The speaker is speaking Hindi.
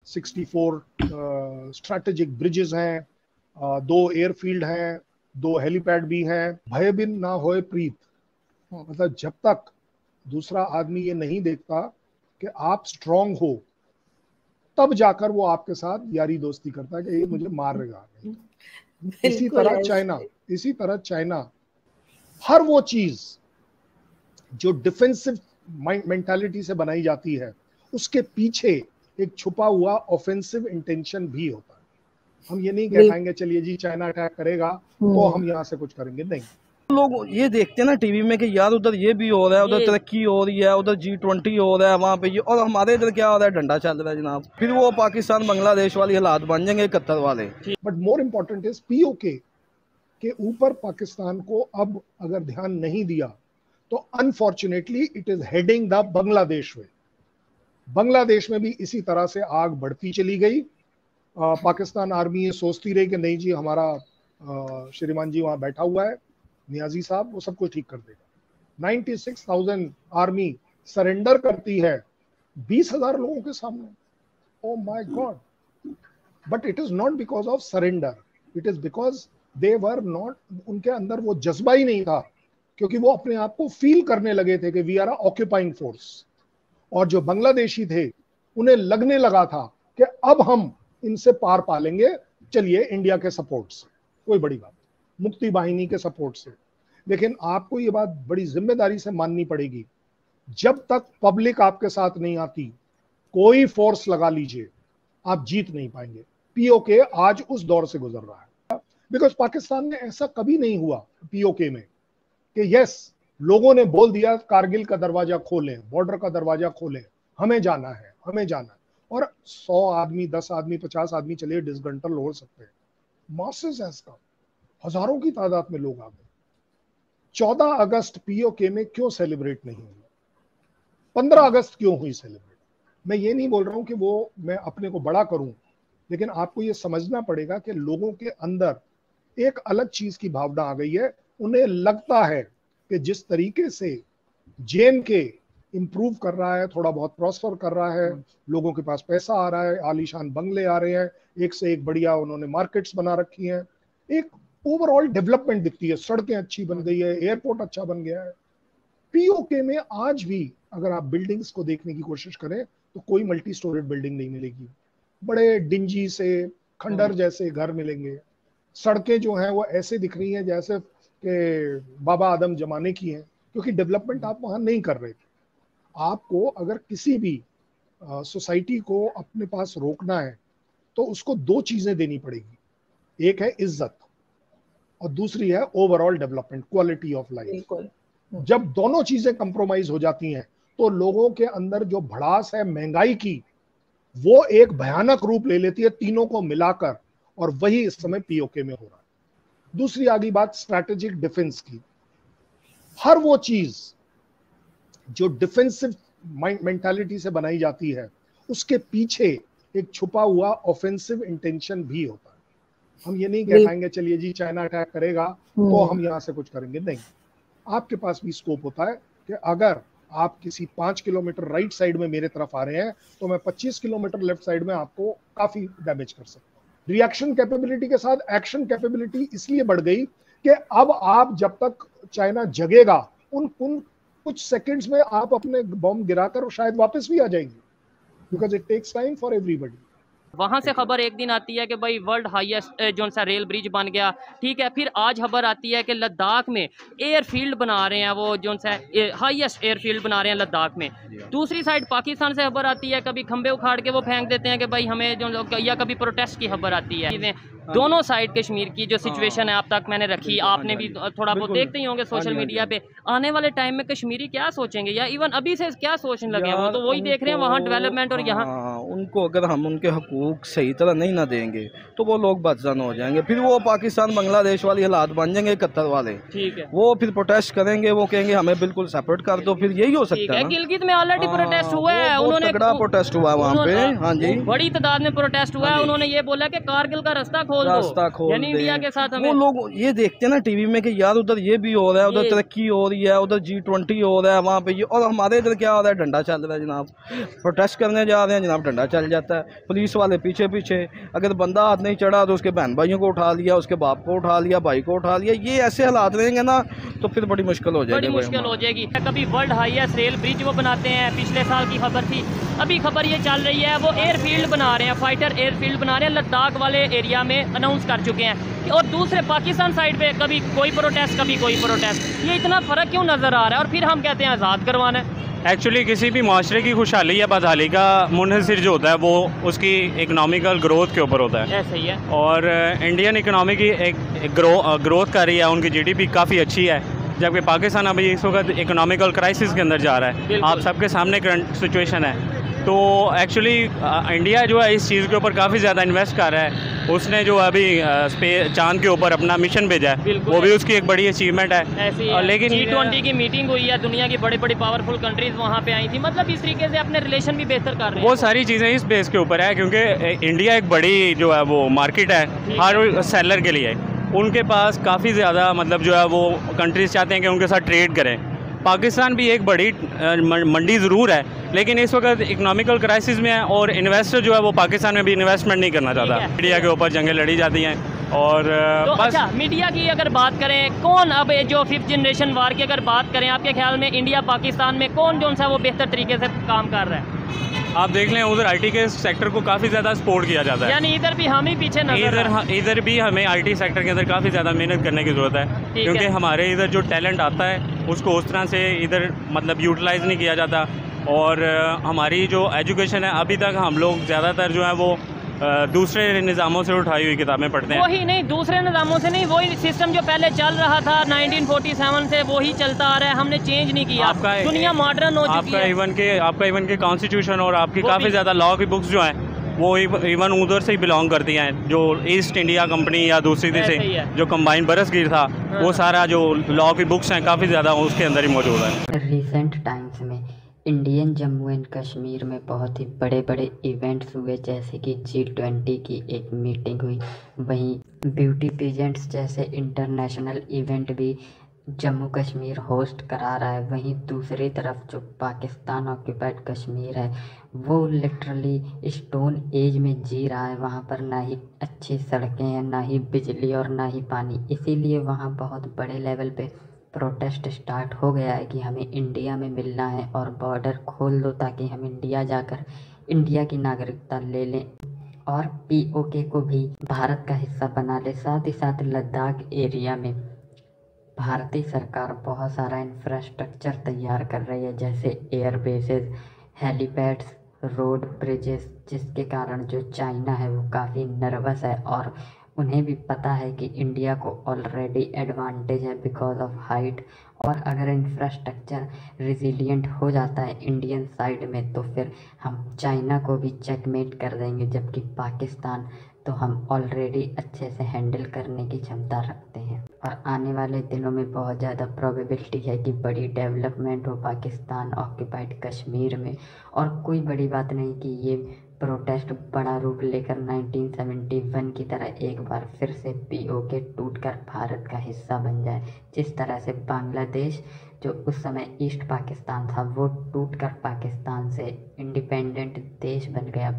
64 स्ट्रैटेजिक ब्रिजेस हैं, 2 एयरफील्ड हैं, 2 हेलीपैड भी हैं। भय बिन ना होए प्रीत, मतलब जब तक दूसरा आदमी ये नहीं देखता कि आप स्ट्रांग हो, तब जाकर वो आपके साथ यारी दोस्ती करता है कि ये मुझे मारेगा नहीं। इसी तरह चाइना हर वो चीज जो डिफेंसिव मेंटालिटी से बनाई जाती है, उसके पीछे एक छुपा हुआ ऑफेंसिव इंटेंशन भी होता है। हम ये नहीं कह पाएंगे चलिए जी चाइना अटैक करेगा तो हम यहाँ से कुछ करेंगे, नहीं। लोग ये देखते हैं ना टीवी में कि यार उधर ये भी हो रहा है, उधर तरक्की हो रही है, उधर G20 हो रहा है वहाँ पे ये, और हमारे इधर क्या हो रहा है, डंडा चल रहा है जनाब। फिर वो पाकिस्तान बांग्लादेश वाली हालात बन जाएंगे, 71 वाले। But more important is POK के ऊपर पाकिस्तान को अब अगर ध्यान नहीं दिया तो unfortunately it is heading the Bangladesh way. Bangladesh में भी इसी तरह से आग बढ़ती चली गई। पाकिस्तान आर्मी ये सोचती रही कि नहीं जी हमारा श्रीमान जी वहां बैठा हुआ है, नियाजी साहब, वो सब कुछ ठीक कर देगा। 96,000 आर्मी सरेंडर करती है 20,000 लोगों के सामने। Oh my God. But it is not because of surrender, it is because they were not, उनके अंदर वो जज्बा ही नहीं था, क्योंकि वो अपने आप को फील करने लगे थे कि वी आर ऑक्यूपाइंग फोर्स। और जो बांग्लादेशी थे उन्हें लगने लगा था कि अब हम इनसे पार पालेंगे, चलिए इंडिया के सपोर्ट से, कोई बड़ी बात, मुक्ति वाहिनी के सपोर्ट से। लेकिन आपको ये बात बड़ी जिम्मेदारी से माननी पड़ेगी, जब तक पब्लिक आपके साथ नहीं आती, कोई फोर्स लगा लीजिए, आप जीत नहीं पाएंगे। POK आज उस दौर से गुजर रहा है, बिकॉज पाकिस्तान में ऐसा कभी नहीं हुआ POK में कि यस लोगों ने बोल दिया कारगिल का दरवाजा खोलें, बॉर्डर का दरवाजा खोलें, हमें जाना है, हमें जाना है, और 100 आदमी, 10 आदमी, 50 आदमी चलिए डिसग्रंटल हो सकते हैं, मासेस है इसका, हजारों की तादाद में लोग आ गए। 14 अगस्त POK में क्यों सेलिब्रेट नहीं हुआ, 15 अगस्त क्यों हुई सेलिब्रेट? मैं ये नहीं बोल रहा हूं कि वो मैं अपने को बड़ा करूं, लेकिन आपको ये समझना पड़ेगा कि लोगों के अंदर एक अलग चीज की भावना आ गई है। उन्हें लगता है कि जिस तरीके से JNK इंप्रूव कर रहा है, थोड़ा बहुत प्रॉस्पर कर रहा है, लोगों के पास पैसा आ रहा है, आलीशान बंगले आ रहे हैं, एक से एक बढ़िया उन्होंने मार्केट्स बना रखी हैं, एक ओवरऑल डेवलपमेंट दिखती है, सड़कें अच्छी बन गई है, एयरपोर्ट अच्छा बन गया है। POK में आज भी अगर आप बिल्डिंग्स को देखने की कोशिश करें तो कोई मल्टी स्टोरेड बिल्डिंग नहीं मिलेगी, बड़े डिंजी से खंडर जैसे घर मिलेंगे। सड़कें जो हैं वो ऐसे दिख रही हैं जैसे कि बाबा आदम जमाने की हैं, क्योंकि डेवलपमेंट आप वहां नहीं कर रहे थे। आपको अगर किसी भी सोसाइटी को अपने पास रोकना है तो उसको 2 चीजें देनी पड़ेगी, एक है इज्जत और दूसरी है overall development, quality of life. जब दोनों चीजें कंप्रोमाइज हो जाती हैं तो लोगों के अंदर जो भड़ास है महंगाई की, वो एक भयानक रूप ले लेती है तीनों को मिलाकर, और वही इस समय POK में हो रहा है। दूसरी आगे बात स्ट्रैटेजिक डिफेंस की, हर वो चीज जो डिफेंसिव मेंटालिटी से बनाई जाती है, उसके पीछे एक छुपा हुआ ऑफेंसिव इंटेंशन भी होता है। हम ये नहीं कह पाएंगे चलिए जी चाइना अटैक करेगा तो हम यहां से कुछ करेंगे, नहीं। आपके पास भी स्कोप होता है कि अगर आप किसी 5 किलोमीटर राइट साइड में मेरे तरफ आ रहे हैं तो मैं 25 किलोमीटर लेफ्ट साइड में आपको काफी डैमेज कर सकता हूं। रिएक्शन कैपेबिलिटी के साथ एक्शन कैपेबिलिटी इसलिए बढ़ गई कि अब आप जब तक चाइना जगेगा, उन कुछ सेकंड्स में आप अपने बॉम्ब गिराकर शायद वापस भी आ जाएंगे, because it takes time for everybody. वहाँ से खबर एक दिन आती है कि भाई वर्ल्ड हाईएस्ट जो सा रेल ब्रिज बन गया, ठीक है। फिर आज खबर आती है कि लद्दाख में एयरफील्ड बना रहे हैं, वो जो सा हाईएस्ट एयरफील्ड बना रहे हैं लद्दाख में। दूसरी साइड पाकिस्तान से खबर आती है, कभी खंबे उखाड़ के वो फेंक देते हैं कि भाई हमें जो, या कभी प्रोटेस्ट की खबर आती है। दोनों साइड कश्मीर की जो सिचुएशन है अब तक मैंने रखी, आपने भी थोड़ा बहुत देखते ही होंगे सोशल मीडिया पे। आने वाले टाइम में कश्मीरी क्या सोचेंगे, या इवन अभी से क्या सोचने लगे हैं, वो तो वही देख रहे हैं वहाँ डेवलपमेंट और यहाँ उनको अगर हम उनके हकूक हकूक सही तरह नहीं ना देंगे तो वो लोग बदजन हो जाएंगे, फिर वो पाकिस्तान बांग्लादेश वाली हालात बन जाएंगे 71 वाले। ठीक है, वो फिर प्रोटेस्ट करेंगे, वो कहेंगे हमें बिल्कुल सेपरेट कर दो, फिर यही हो सकता है। गिलगित में ऑलरेडी प्रोटेस्ट हुआ है, उन्होंने तगड़ा प्रोटेस्ट हुआ वहाँ पे। हाँ जी, बड़ी तादाद में प्रोटेस्ट हुआ है। उन्होंने ये बोला कि कारगिल का रास्ता खोल दो, यानी इंडिया के साथ हमें। वो लोग ये देखते हैं ना टीवी में कि यार उधर ये भी हो रहा है, उधर तरक्की हो रही है, उधर G20 हो रहा है वहाँ पे ये, और हमारे इधर क्या हो रहा है, डंडा चल रहा है जनाब। प्रोटेस्ट करने जा रहे हैं जनाब, डंडा चल जाता है, पुलिस वाले पीछे पीछे, अगर बंदा हाथ नहीं चढ़ा तो उसके बहन भाइयों को उठा लिया, उसके बाप को उठा लिया, भाई को उठा लिया। ये ऐसे हालात रहेंगे ना तो फिर बड़ी मुश्किल हो जाएगी, बड़ी मुश्किल हो जाएगी। कभी वर्ल्ड हाईएस्ट रेल ब्रिज वो बनाते हैं, पिछले साल की खबर थी, अभी खबर ये चल रही है वो एयरफील्ड बना रहे हैं, फाइटर एयरफील्ड बना रहे हैं लद्दाख वाले एरिया में, अनाउंस कर चुके हैं। और दूसरे पाकिस्तान साइड पे कभी कोई प्रोटेस्ट कभी कोई प्रोटेस्ट, ये इतना फ़र्क क्यों नज़र आ रहा है? और फिर हम कहते हैं आज़ाद करवाना है। एक्चुअली किसी भी माशरे की खुशहाली या बदहाली का मुनहसिर जो होता है वो उसकी इकनॉमिकल ग्रोथ के ऊपर होता है। ऐसा ही है। और इंडियन इकनॉमी की एक ग्रोथ कर रही है, उनकी GDP काफ़ी अच्छी है, जबकि पाकिस्तान अभी इस वक्त इकोनॉमिकल क्राइसिस के अंदर जा रहा है। आप सबके सामने करंट सिचुएशन है। तो एक्चुअली इंडिया जो है इस चीज़ के ऊपर काफ़ी ज़्यादा इन्वेस्ट कर रहा है। उसने जो अभी चांद के ऊपर अपना मिशन भेजा है, वो भी उसकी एक बड़ी अचीवमेंट है। लेकिन G20 की मीटिंग हुई है, दुनिया की बड़ी बड़ी पावरफुल कंट्रीज वहाँ पे आई थी, मतलब इस तरीके से अपने रिलेशन भी बेहतर कर रहे हैं। वो सारी चीज़ें इस बेस के ऊपर है क्योंकि इंडिया एक बड़ी जो है वो मार्केट है हर सेलर के लिए। उनके पास काफ़ी ज़्यादा मतलब जो है वो कंट्रीज़ चाहते हैं कि उनके साथ ट्रेड करें। पाकिस्तान भी एक बड़ी मंडी ज़रूर है, लेकिन इस वक्त इकोनॉमिकल क्राइसिस में है और इन्वेस्टर जो है वो पाकिस्तान में भी इन्वेस्टमेंट नहीं करना चाहता। मीडिया के ऊपर जंगें लड़ी जाती हैं और तो बस। अच्छा, मीडिया की अगर बात करें, कौन अब जो 5th जनरेशन वार की अगर बात करें, आपके ख्याल में इंडिया पाकिस्तान में कौन जो सा वो बेहतर तरीके से काम कर रहा है? आप देख लें उधर IT के सेक्टर को काफ़ी ज़्यादा सपोर्ट किया जाता है, यानी इधर भी हम ही पीछे नजर इधर भी हमें IT सेक्टर के अंदर काफ़ी ज़्यादा मेहनत करने की ज़रूरत है, क्योंकि हमारे इधर जो टैलेंट आता है उसको उस तरह से इधर मतलब यूटिलाइज़ नहीं किया जाता। और हमारी जो एजुकेशन है अभी तक हम लोग ज़्यादातर जो है वो दूसरे निज़ामों से उठाई हुई किताबें पढ़ते हैं। वही नहीं, दूसरे निज़ामों से नहीं, वही सिस्टम जो पहले चल रहा था 1947 से वही चलता आ रहा है, हमने चेंज नहीं किया। दुनिया मॉडर्न हो चुकी है। आपका इवन के कॉन्स्टिट्यूशन और आपकी काफ़ी ज़्यादा लॉ की बुक्स जो हैं वो इवन उधर से ही बिलोंग करती हैं, जो ईस्ट इंडिया कंपनी या दूसरी से जो कंबाइन बरसगीर था, वो सारा जो लॉ की बुक्स हैं काफ़ी ज़्यादा उसके अंदर ही मौजूद है। रिसेंट टाइम्स में इंडियन जम्मू एंड कश्मीर में बहुत ही बड़े बड़े इवेंट्स हुए, जैसे कि G20 की एक मीटिंग हुई। वहीं ब्यूटी पेजेंट्स जैसे इंटरनेशनल इवेंट भी जम्मू कश्मीर होस्ट करा रहा है। वहीं दूसरी तरफ जो पाकिस्तान ऑक्यूपाइड कश्मीर है वो लिटरली स्टोन एज में जी रहा है। वहाँ पर ना ही अच्छी सड़कें हैं, ना ही बिजली और ना ही पानी। इसीलिए वहाँ बहुत बड़े लेवल पे प्रोटेस्ट स्टार्ट हो गया है कि हमें इंडिया में मिलना है और बॉर्डर खोल दो ताकि हम इंडिया जाकर इंडिया की नागरिकता ले लें और POK को भी भारत का हिस्सा बना ले। साथ ही साथ लद्दाख एरिया में भारतीय सरकार बहुत सारा इंफ्रास्ट्रक्चर तैयार कर रही है, जैसे air bases, helipads, road, bridges, जिसके कारण जो चाइना है वो काफ़ी नर्वस है और उन्हें भी पता है कि इंडिया को ऑलरेडी एडवांटेज है बिकॉज ऑफ हाइट। और अगर इंफ्रास्ट्रक्चर रिजिलियंट हो जाता है इंडियन साइड में तो फिर हम चाइना को भी चेकमेट कर देंगे, जबकि पाकिस्तान तो हम ऑलरेडी अच्छे से हैंडल करने की क्षमता रखते हैं। और आने वाले दिनों में बहुत ज़्यादा प्रोबेबिलिटी है कि बड़ी डेवलपमेंट हो पाकिस्तान ऑक्यूपाइड कश्मीर में। और कोई बड़ी बात नहीं कि ये प्रोटेस्ट बड़ा रूप लेकर 1971 की तरह एक बार फिर से POK टूटकर भारत का हिस्सा बन जाए। जिस तरह से बांग्लादेश जो उस समय ईस्ट पाकिस्तान था वो टूटकर पाकिस्तान से इंडिपेंडेंट देश बन गया।